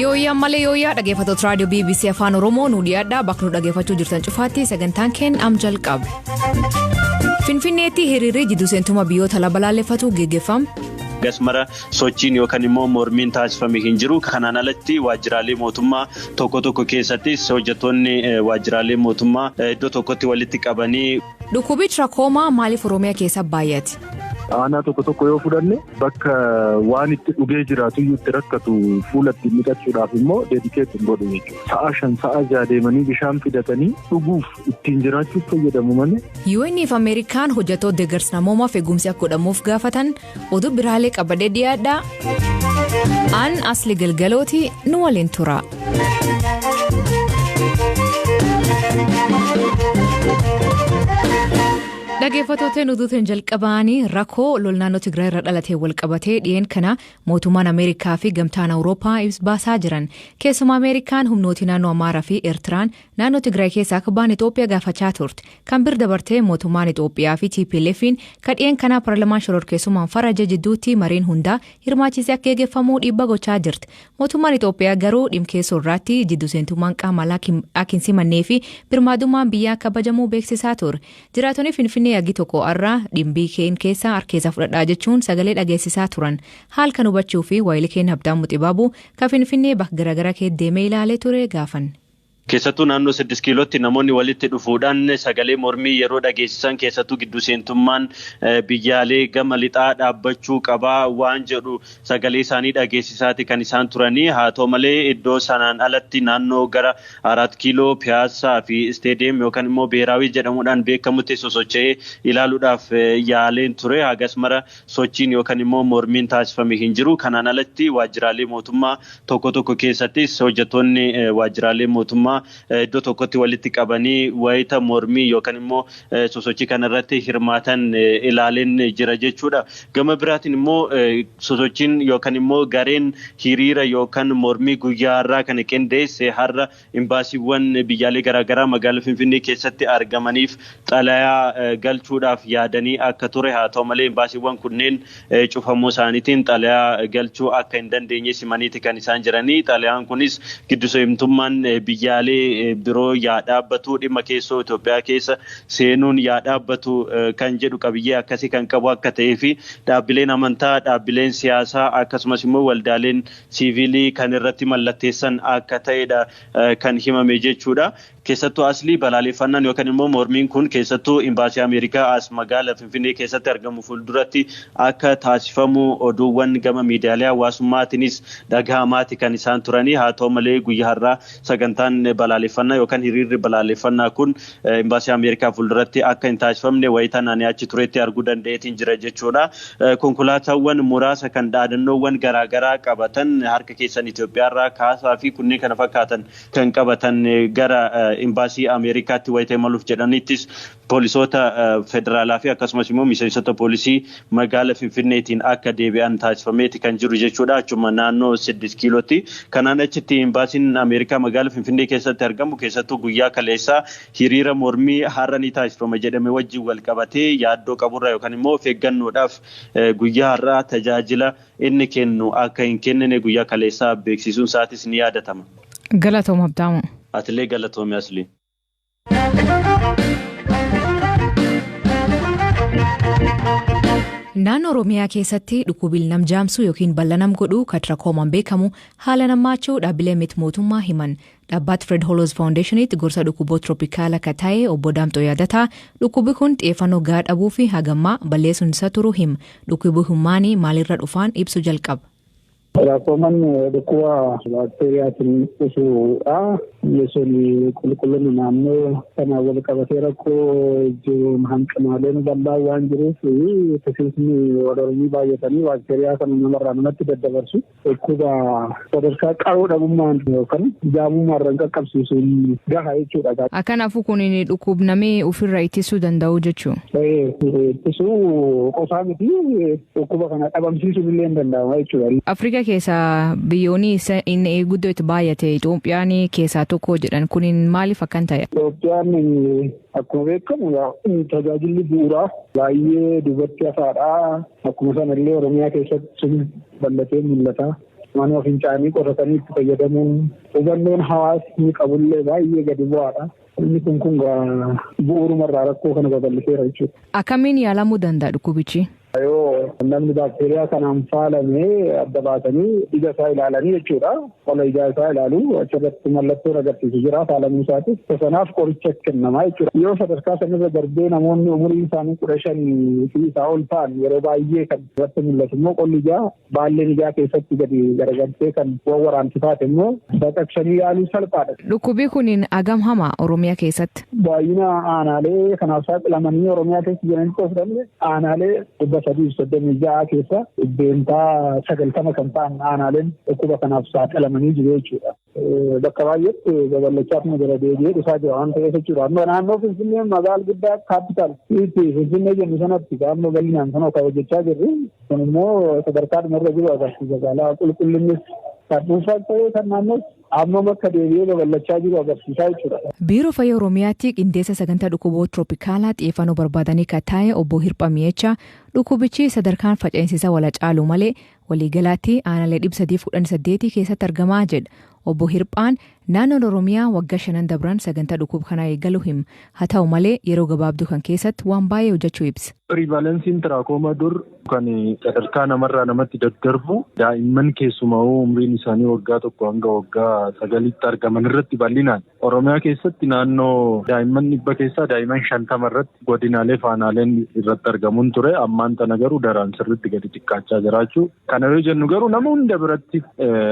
Yooyaa malee yooyaa dhaggeeffattoota raadiyoo BBC Afaan Oromoo nu dhiyaadhaa bakka nu dhaggeeffachuu jirtan cufaatti sagantaan keenya am jalqabe. Finfinneetti hiriirri jidduu seentummaa biyyoota lama balaaleffatu geggeeffame. Gasmara sochiin yookaan immoo mormiin taasifame hin jiru. Kanaan alatti waajjiraalee mootummaa tokko keessattis hojjettoonni waajjiraalee mootummaa iddoo tokkotti walitti qabanii. Dhukkubi Tiraakoomaa maaliif Oromiyaa keessa baay'ate? Aanaa tokko yoo fudhanne bakka waan itti dhugee jiraatu itti rakkatu fuulatti miidhachuudhaaf immoo deedikeetiin godhu jechuudha. Sa'a 5 sa'a 6 deemanii bishaan fidatanii dhuguuf ittiin jiraachuuf fayyadamu malee. UN'if Ameerikaan hojjettoota deeggarsa namoomaaf eegumsi akka godhamuuf gaafatan oduu biraalee qabadee dhiyaadhaa. Aan asli galgalooti nu waliin tura. Dhaggeeffattoota nutuutiin jalqabaanii rakkoo lol naannoo Tigraay irra dhalatee wal qabatee dhiyeen kana mootummaan Ameerikaa fi gamtaan Awurooppaa ibsa baasaa jiran. Keessumaa Ameerikaan humnooti naannoo Amaaraa fi Eertiraan naannoo Tigraay keessaa akka ba'an Itoophiyaa gaafachaa turte. Kan bir dabartee mootummaan Itoophiyaa fi TPLF'n kan dhiyeen kana paarlamaan shororkeessummaan faraja jidduutti mariin hundaa hirmaachisee akka eegeffamuu dhiibbaa gochaa jirti. Mootummaan Itoophiyaa garuu dhimkeessoo irratti jidduu seentummaan qaama akka hin simannee fi birmaadummaan biyyaa kabajamuu beeksisaa ture. Jiraattonni Finfinnee Yaggi tokko irraa dhimbii keen keessa harkeessa fudhadhaa jechuun sagalee dhageessisaa turan. Haal kan hubachuu fi waayilii keenya Habtaamuu Xibaabuu kan Finfinnee bakka garaagaraa keessa deemee ilaalee ture gaafanne. Keessattuu naannoo 6 kiilootti namoonni walitti dhufuudhaan sagalee mormii yeroo dhageessisan keessattuu gidduu seentummaan biyyaalee gama lixaa dhaabbachuu qabaa waan jedhu sagalee isaanii dhageessisaati kan isaan turanii. Haa ta'u malee iddoo sanaan alatti naannoo gara 4 kiiloo Piyaasaa fi Isteediyeem yookaan immoo Beeraawii jedhamuudhaan beekamutti sosocho'ee ilaaluudhaaf yaaleen ture. Hagas mara sochiin yookaan immoo mormiin taasifame hin jiru. Kanaan alatti waajjiraalee mootummaa tokko keessattis hojjettoonni waajjiraalee mootummaa iddoo tokkotti walitti qabanii wayita mormii yookaan immoo sosochii kanarratti hirmaatan ilaaleen jira jechuudha. Gama biraatiin immoo sosochiin yookaan immoo gareen hiriira yookaan mormii guyyaa har'aa kana qindeesse har'a imbaasiiwwan biyyaalee garaagaraa magaalaa Finfinnee keessatti argamaniif xalayaa galchuudhaaf yaadanii akka ture. Haa ta'u malee imbaasiiwwan kunneen cufamuu isaaniitiin xalayaa galchuu akka hin dandeenye simaniiti kan isaan jiranii. Xalayaan kunis gidduu seentummaan biyyaa biroo yaa dhaabbatu dhimma keessoo Itoophiyaa keessa seenuun yaa dhaabbatu kan jedhu qabiyyee akkasii kan qabu akka ta'ee fi dhaabbileen amantaa dhaabbileen siyaasaa akkasumas immoo waldaaleen siivilii kan irratti mallatteessan akka ta'edha kan himame jechuudha. Keessattuu asli balaaleffannaan yookaan immoo mormiin kun keessattuu imbaasii Ameerikaa as magaalaa Finfinnee keessatti argamu fuulduratti akka taasifamu oduuwwan gama miidiyaalee hawaasummaatiinis dhagahamaati kan isaan turanii. Haa ta'u malee guyyaa har'aa sagantaan balaaleffannaa yookaan hiriirri balaaleffannaa kun imbaasii Ameerikaa fuulduratti akka hin taasifamne wayita naannoo achi turetti arguu danda'eetiin jira jechuudha. Konkolaataawwan muraasa kan dhaadannoowwan garaagaraa qabatan harka keessan Itoophiyaarraa kaasaa fi kunneen kana fakkaatan kan qabatan gara imbaasii Ameerikaatti wayita imaluuf jedhanittis poolisoota federaalaa fi akkasumas immoo miseensota poolisii magaalaa Finfinneetiin akka deebi'an taasifameeti kan jiru jechuudha. Achuma naannoo 6 kiilootti. Kanaan achitti imbaasiin Ameerikaa magaalaa Finfinnee keessatti argamu keessattuu guyyaa kaleessaa hiriira mormii har'a ni taasifama jedhame wajjin wal qabatee yaaddoo qaburraa yookaan immoo of eeggannoodhaaf guyyaa har'aa tajaajila inni kennu akka hin kennine guyyaa kaleessaa beeksisuun isaatis ni yaadatama. Galatooma Habtaamu. Atilee galatoomii asli. Naannoo Oromiyaa keessatti dhukkubiin nam jaamsuu yookiin bal'anam godhuu kan Tiraakoomaan beekamu haala nammaachuu dhaabbilee miti mootummaa himan. Dhaabbatni Fred Hollows Foundationitti gorsa dhukkuboota tropikaala akka ta'e obbo Daamxoo yaadataa dhukkubi kun xiyyeeffannoo gahaa dhabuu fi hagammaa balleessuun isa turuu hima. Dhukkubi humnaanii maalirra dhufaan ibsu jalqaba. Tiraakoomaan dhukkuba baakteeriyaatiin dhufuudha. Yesoon qulqullinni naannoo kana wal qabatee rakkoo jiru hanqinaaleen bal'aa waan jiruuf tisiisni walormii baay'atanii baakteeriyaa kana namarraa namatti daddabarsu dhukkuba sadarkaa qaroo dhabummaan yookaan jaamummaarraan qaqqabsiisuun gahaa jechuudha. Kanaafuu kun dhukkubnamee ofirraa ittisuu danda'u jechuudha. Ittisuu qofaa miti dhukkuba kana dhabamsiisuun illee hin danda'ama jechuudha. Afrikaa Afrikaa keessa biyyoonni inni guddoo itti baay'ate Itoophiyaan keessaa tokko jedhan kun maaliif akkan ta'e? Itoophiyaan akkuma beekamu tajaajilli bu'uuraa baay'ee duubatti hafaadha. Akkuma sanallee Oromiyaa keessatti bal'atee mul'ata. Mana fincaanii qoratanii itti fayyadamuun hubannoon hawaasni qabullee baay'ee gadi bu'aadha. Inni kun bu'uurumarraa rakkoo kana babal'iseera jechuudha. Akkamiin yaalamuu danda'a dhukkubichi? Yoo namni baakteeriyaa kanaan faalamee adda baasanii ija isaa ilaalanii jechuudha. Qola ijaa isaa ilaalu achirratti mallattoo agarsiisu jira faalamuu isaatiif. Sanaaf qoricha kennamaa jechuudha. Yoo sadarkaa sanarra darbee namoonni umuriin isaanii 15 fi isaa ol ta'an yeroo baay'ee kan irratti mul'atu immoo qolli ijaa baalleen ijaa keessatti gadi garagaltee kan waraantu taate immoo baqaqsanii yaaluu salphaadha. Dhukkubii kun agam hamaa Oromiyaa keessatti? Baay'ina aanaalee kanaaf saaxilamanii Oromiyaa keessa jiranitti of danda'e aanaalee 336 keessa dhibbentaa 90 kan ta'an aanaaleen dhukkuba kanaaf saaxilamanii jiru jechuudha. Bakka baay'eetti babal'achaaf gara deebi'ee dhufaa jira waan ta'eef jechuudha. Amma naannoo Finfinnee magaalaa guddaa kaapitaal Finfinnee jennu sanatti amma bal'inaan kan hojjechaa jirru kun immoo sadarkaa dhumarra jiru agarsiisa. Magaalaa qulqullinnis kan dhuunfaa ta'ee kan naannoo amma akka deebi'ee babal'achaa jiru agarsiisaa jechuudha. Biiroo Fayyaa Oromiyaatti qindeessa sagantaa dhukkuboota tirooppikaalaa xiyyeeffannoo barbaadanii kan taa'e obbo Hirphaa Mi'eechaa dhukkubichi sadarkaan faca'insisaa wala caalu malee waliigalaatti aanaalee 318 keessatti argamaa jedha. Obbo Hirphaan naannoon Oromiyaa waggaa 5 dabran sagantaa dhukkuba kanaa eegaluu hima. Haa ta'u malee yeroo gabaabduu kan keessatti waan baay'ee hojjechuu ibsa. Riivaalensiin tiraakooma dur kan sadarkaa namarraa namatti daddarbu daa'imman keessumaa umriin isaanii waggaa 1 hanga waggaa 9tti argaman irratti bal'inaan Oromiyaa keessatti naannoo daa'imman 100 keessaa daa'imman 50 irratti godinaalee faanaaleen irratti argamuun ture. Ammaan tana garuu daraan sirriitti gadi xiqqaachaa jiraachuu. Kana yoo jennu garuu nama hunda biratti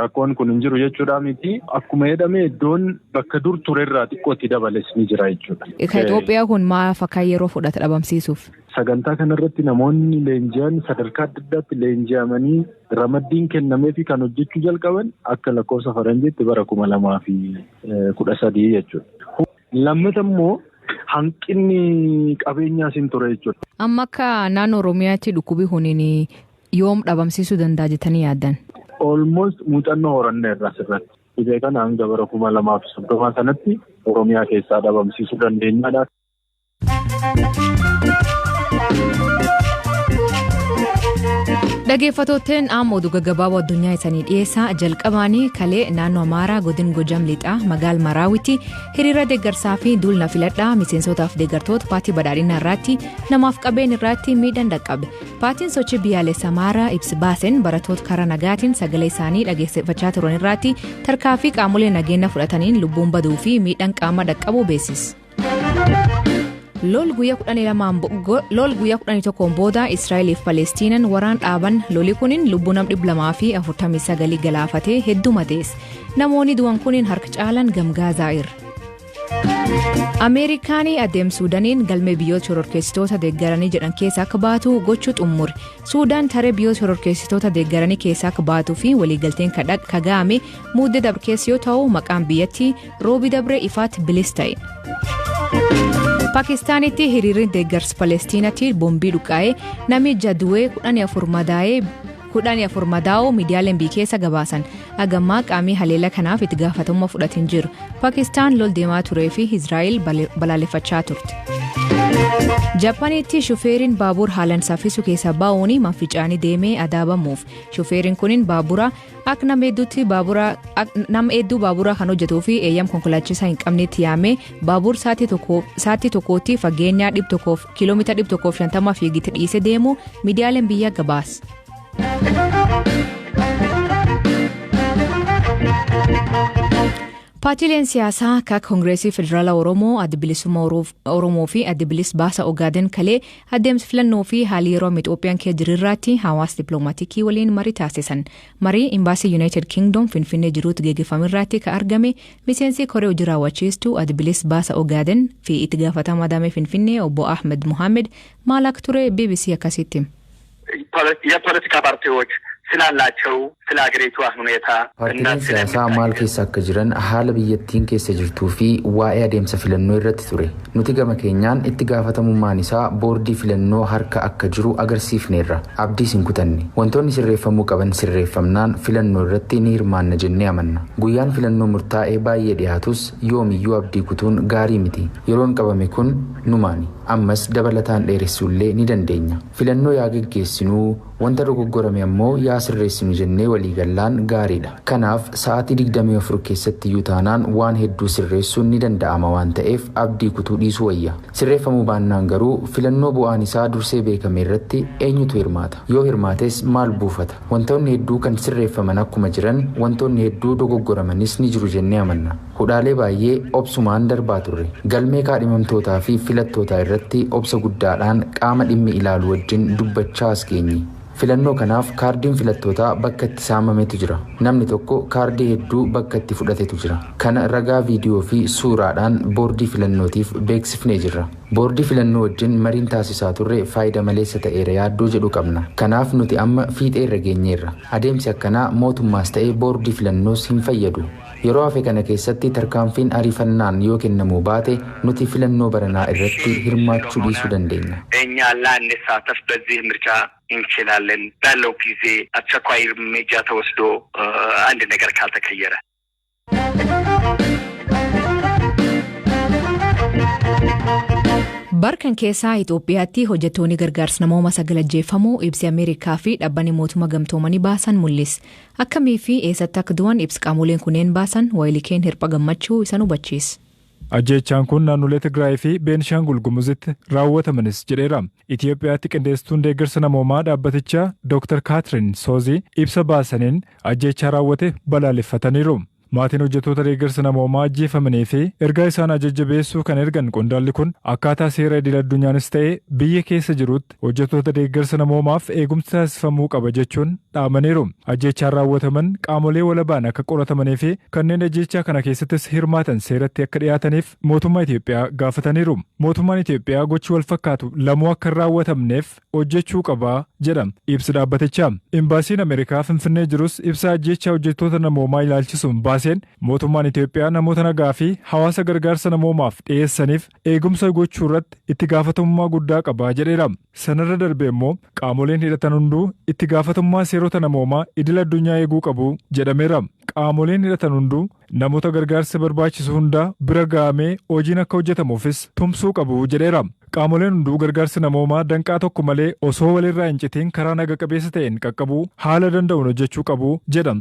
rakkoon kun hin jiru jechuudha miti. Akkuma jedhame iddoon bakka dur turerraa xiqqootti dabales ni jira jechuudha. Kan Itoophiyaa kun maaf akka yeroo fudhata dhabamsiisuuf? Sagantaa kanarratti namoonni leenji'an sadarkaa adda addaatti leenji'amanii ramaddiin kennamee fi kan hojjechuu jalqaban akka lakkoofsa faranjiitti bara 2013 jechuudha. Lammata immoo hanqinni qabeenyaas hin ture jechuudha. Amma akka naannoo Oromiyaatti dhukkubi kuniin yoom dhabamsiisuu danda'a jettanii yaaddan? Almost muuxannoo horannee irraa sirratti. Dhibee kana hanga bara 2030 sanatti Oromiyaa keessaa dhabamsiisuu dandeenyaadha. Dhaggeeffattootni amma oduu gaggabaaboo addunyaa isaanii dhiyeessaa jalqabaanii kalee naannoo Amaaraa godina Gojam lixaa magaalaa Maraawitti hiriira deeggarsaa fi duulna filadhaa miseensotaaf deeggartoota paartii badhaadhinaa irratti namaaf qabeenya irratti miidhaan dhaqqabe. Paartiin sochii biyyaalessa Amaaraa ibsa baaseen barattoota karaa nagaatiin sagalee isaanii dhageessifachaa turan irratti tarkaanfii qaamolee nageenya fudhataniin lubbuun baduu fi miidhaan qaama dhaqqabuu beeksise. Lol guyyaa 11 booda Israa'eliif Palestiinaan waraan dhaaban loli kuniin lubbuu nama 249 galaafatee hedduu madeesse. Namoonni du'an kuniin harka caalan Gaazaa. Ameerikaan adeemsa Suudaaniin galmee biyyoota shororkeessitoota deeggaranii jedhan keessaa akka baatu gochuu xumure. Suudaan taree biyyoota shororkeessitoota deeggaranii keessaa akka baatuu fi waliigalteen kaga'ame muddee dabre keessa yoo ta'u maqaan biyyattii roobi dabre ifaatti bilis ta'e. Pakistaanitti hiriirri deeggarsa Palestiinaatti boombii dhukaa'ee namni jadu'ee 14 madaa'uu miidiyaaleen biyya keessa gabaasan. Agammaa qaamii haleela kanaaf itti gaafatamummaa fudhatin jiru. Pakistaan lol deemaa turee fi Israa'el balaaleffachaa turte. Jaappaanitti shufeeriin baabura haalaan saffisu keessa baa'uun manficaanii deemee adaabamuuf. Shufeeriin kunin baabura akka nama hedduu baabura kan hojjetuu fi eeyyama konkolaachisaa hin qabnetti yaamee baabura sa'aatii tokkootti fageenyaa kiiloomeetira 150 fiigitti dhiisee deemu miidiyaaleen biyya gabaas. Paartiileen siyaasaa akka Koongireesii Federaalaa Oromoo, Adda Bilisummaa Oromoo fi Adda Bilis Baasaa Ogaaden kalee adeemsa filannoo fi haalli yeroo Itoophiyaan keessa jirirraatti hawaasa dippiloomaatiikii waliin marii taasisan. Marii Imbaasii United Kingdom Finfinnee jiruutti geggeeffamirratti kan argame miseensi koree hojii raawwachiistuu Adda Bilis Baasaa Ogaaden fi itti gaafatamaa damee Finfinnee obbo Ahmed Muhammed maal akka ture BBC akkasitti. የፖለቲካ ፓርቲዎች ስላላቸው ስለ አገሪቱ ሁኔታ እና ስለሳ ማል keessa akka jiran haala biyyattiin keessa jirtuu fi waa'ee adeemsa filannoo irratti ture nuti gama keenyaan itti gaafatamummaan isaa boordii filannoo harka akka jiru agarsiifneerra abdii sin kutanne wantoonni sirreeffamuu qaban sirreeffamnaan filannoo irratti ni hirmaanna jennee amanna guyyaan filannoo murtaa'ee baay'ee dhiyaatus yoomiyyuu abdii kutuun gaarii miti yeroon qabame kun numaani ammas dabalataan dheeressuullee ni dandeenya filannoo yaa geggeessinuu wanta dogoggorame ammoo yaa sirreessinu jennee waliigallaan gaariidha kanaaf sa'aatii 24 keessatti yuutaanaan waan hedduu sirreessuun ni danda'ama waan ta'eef abdii kutuu dhiisuu wayya sirreeffamuu baannaan garuu filannoo bu'aan isaa dursee beekame irratti eenyutu hirmaata yoo hirmaates maal buufata wantoonni hedduu kan sirreeffaman akkuma jiran wantoonni hedduu dogoggoramanis ni jiru jennee amanna hudhaalee baay'ee obsumaan darbaa turre galmee kaadhimamtootaa fi filattootaa irratti obsa guddaadhaan qaama dhimmi ilaalu wajjin dubbachaa as geenye filannoo kanaaf kaardiin filattootaa bakka itti saamametu jira namni tokko kaardii hedduu bakka itti fudhatetu jira kana ragaa viidiyoo fi suuraadhaan boordii filannootiif beeksifnee jirra boordii filannoo wajjin mariin taasisaa turre faayidaa maleessa ta'eera yaaddoo jedhu qabna kanaaf nuti amma fiixee irra geenyeerra adeemsi akkanaa mootummaas ta'ee boordii filannoos hin fayyadu yeroo hafe kana keessatti tarkaanfiin ariifannaan yoo kennamuu baate nuti filannoo baranaa irratti hirmaachuu dhiisuu dandeenya እኛ ላንሳተፍ በዚህ ምርጫ እንችላለን ባለው ጊዜ አስቸኳይ እርምጃ ተወስዶ አንድ ነገር ካልተቀየረ barkan keessaa Itoophiyaatti hojjettoonni gargaarsa namooma sagalajjeeffamuu ibsi Ameerikaa fi dhaabbanni mootummaa gamtoomanii baasan mul'is akkamii fi eessatti akka du'an ibsi qaamoleen kunneen baasan Waayilikeen Hirpha Gammachuu isa hubachiis. Ajjeechaan kun naannolee Tigraay fi Beenishaangul Gumuzitti raawwatamanis jedheera. Itoophiyaatti qindeessituun deeggarsa namoomaa dhaabbatichaa Dr. Kaatrin Soozii ibsa baasaniin ajjeechaa raawwate balaaleffataniiru. Maatiin hojjettoota deeggarsa namoomaa ajjeefamanii fi ergaa isaan jajjabeessuu kan ergan qondaalli kun akkaataa seera idil addunyaanis ta'ee biyya keessa jirutti hojjettoota deeggarsa namoomaaf eegumsi taasifamuu qaba jechuun dhaamaniiru. Ajjeechaan raawwataman qaamolee walabaan akka qoratamanii fi kanneen ajjeechaa kana keessattis hirmaatan seeratti akka dhiyaataniif mootummaa Itoophiyaa gaafataniiru. Mootummaan Itoophiyaa gochi wal fakkaatu lamuu akka hin raawwatamneef hojjechuu qaba jedha ibsi dhaabbatichaa. Imbaasiin Ameerikaa Finfinnee jirus ibsa ajjeechaa hojjettoota namoomaa ilaalchisuun mootummaan Itoophiyaa namoota nagaa fi hawaasa gargaarsa namoomaaf dhiyeessaniif eegumsa gochuu irratti itti gaafatamummaa guddaa qaba jedheera. Sanarra darbee immoo qaamoleen hidhatan hunduu itti gaafatamummaa seerota namoomaa idil addunyaa eeguu qabu jedhameera. Qaamoleen hidhatan hunduu namoota gargaarsa barbaachisu hunda bira ga'amee hojiin akka hojjetamuufis tumsuu qabu jedheera. Qaamoleen hunduu gargaarsa namoomaa danqaa tokko malee osoo walirraa hin citiin karaa naga qabeessa ta'een qaqqabuu haala danda'uun hojjechuu qabu jedha.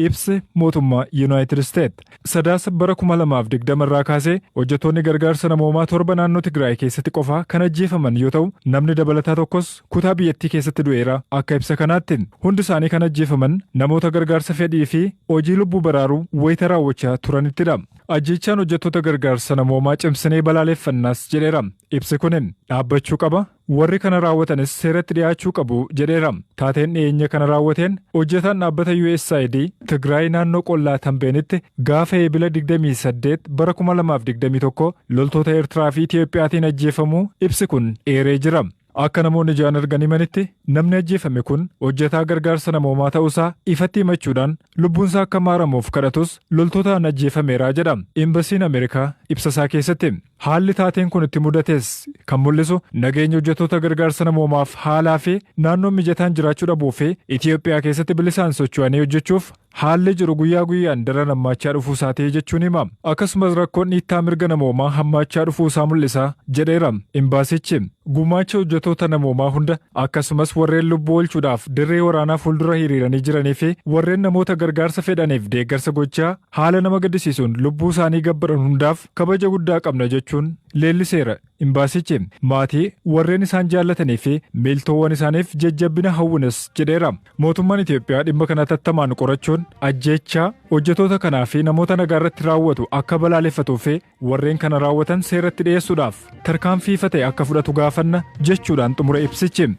Ibsi mootummaa United States sadaasa bara 2020 irraa kaasee hojjettoonni gargaarsa namoomaa 7 naannoo Tigraay keessatti qofaa kan ajjeefaman yoo ta'u namni dabalataa tokkos kutaa biyyattii keessatti du'eera. Akka ibsa kanaatti hundi isaanii kan ajjeefaman namoota gargaarsa fedhii fi hojii lubbuu baraaruu wayita raawwachaa turanittidha. Ajjeechaan hojjettoota gargaarsa namoomaa cimsinee balaaleffannaas jedheera. Ibsi kunin dhaabbachuu qaba. Warri kana raawwatanis seeratti dhiyaachuu qabu jedheera. Taateen dhiyeenya kana raawwateen hojjetaan dhaabbata USAID Tigraay naannoo qollaa Tambeenitti gaafa eebila 28 bara 2021 loltoota Eertiraa fi Itiyoophiyaatiin ajjeefamuu ibsi kun eeree jira. Akka namoonni ijaan arganii manitti namni ajjeefame kun hojjetaa gargaarsa namoomaa ta'uusaa ifatti himachuudhaan lubbuunsaa akka maaramuuf kadhatus loltootaan ajjeefameera jedha. Imbaasiin Ameerikaa ibsasaa keessatti haalli taateen kun itti mudates kan mul'isu nageenya hojjettoota gargaarsa namoomaaf haalaa fi naannoon mijataan jiraachuu dhabuu fi Itoophiyaa keessatti bilisaan socho'anii hojjechuuf haalli jiru guyyaa guyyaan daran hammaachaa dhufuusaatii jechuun hima. Akkasumas rakkoon dhiittaa mirga namoomaa hammaachaa dhufuusaa mul'isa jedheera. Imbaasichi gumaacha hojjettoota namoomaa hunda akkasumas warreen lubbuu oolchuudhaaf dirree waraanaa fuuldura hiriiranii jiranii fi warreen namoota gargaarsa fedhaniif deeggarsa gochaa haala nama gaddisiisuun lubbuu isaanii gabbaran hundaaf kabaja guddaa qabna jechuun leelliseera. Imbaasichi maatii warreen isaan jaallatanii fi miiltoowwan isaaniif jajjabbina hawwunas jedheera. Mootummaan Itoophiyaa dhimma kana tattamaan qorachuun ajjeechaa hojjettoota kanaa fi namoota nagaa irratti raawwatu akka balaaleffatuu fi warreen kana raawwatan seeratti dhiyeessuudhaaf tarkaanfii ta'e akka fudhatu gaafanna jechuudhaan xumura ibsichi.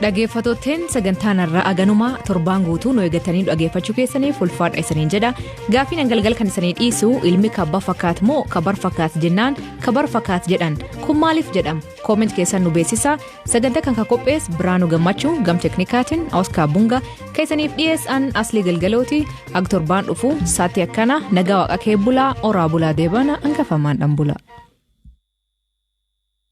Dhaggeeffattootteen sagantaan irraa aganumaa torbaan guutuu nu eeggatanii dhaggeeffachuu keessaniif ulfaadha isiniin jedha. Gaafiin galgal kan isiniif dhiisu ilmi kabbaa fakkaatu moo kabbar fakkaat jennaan kabar fakkaat jedhan kun maaliif jedham kooment keessan nu beeksisa sagantaa kan qophees Biraanuu Gammachuu gam teknikaatiin Oskar Bunga keessaniif dhiyeessan Aslii Galgalooti aktorbaan dhufu saatti akkana nagaa waaqa kee bulaa oraa bulaa deebana hangafamaan dhan bula.